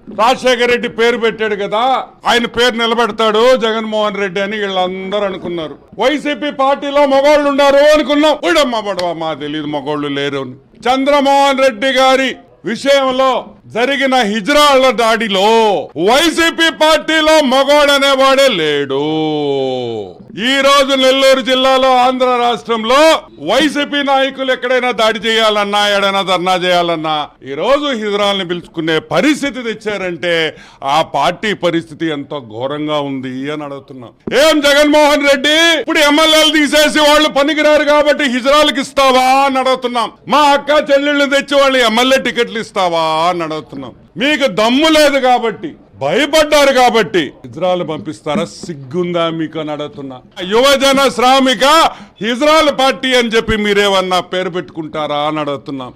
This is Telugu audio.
రాజశేఖర రెడ్డి పేరు పెట్టాడు కదా, ఆయన పేరు నిలబెడతాడు జగన్మోహన్ రెడ్డి అని వీళ్ళందరూ అనుకున్నారు. వైసీపీ పార్టీలో మగోళ్ళు ఉన్నారు అనుకున్నాం. ఉడమ్మ బడవా మా తెలియదు మగోళ్ళు లేరు అని. చంద్రమోహన్ రెడ్డి గారి విషయంలో జరిగిన హిజ్రాల దాడిలో వైసీపీ పార్టీలో మగోడనేవాడే లేడు. ఈ రోజు నెల్లూరు జిల్లాలో, ఆంధ్ర రాష్ట్రంలో వైసీపీ నాయకులు ఎక్కడైనా దాడి చేయాలన్నా, ఎడైనా ధర్నా చేయాలన్నా ఈ రోజు హిజ్రాల్ని పిలుచుకునే పరిస్థితి తెచ్చారంటే ఆ పార్టీ పరిస్థితి ఎంతో ఘోరంగా ఉంది అని అడుగుతున్నాం. ఏం జగన్మోహన్ రెడ్డి ఇప్పుడు ఎమ్మెల్యేలు తీసేసి వాళ్ళు పనికిరారు కాబట్టి హిజ్రాల్కి ఇస్తావా అని అడుగుతున్నాం. మా అక్క చెల్లెళ్ళు తెచ్చి వాళ్ళు ఎమ్మెల్యే టికెట్లు ఇస్తావా అని అడుగుతున్నాం. మీకు దమ్ము లేదు కాబట్టి, భయపడ్డారు కాబట్టి హిజ్రాలు పంపిస్తారా? సిగ్గుందా మీకు అని అడుగుతున్నా. యువజన శ్రామిక హిజ్రాల్ పార్టీ అని చెప్పి మీరేమన్నా పేరు పెట్టుకుంటారా అని అడుగుతున్నాం.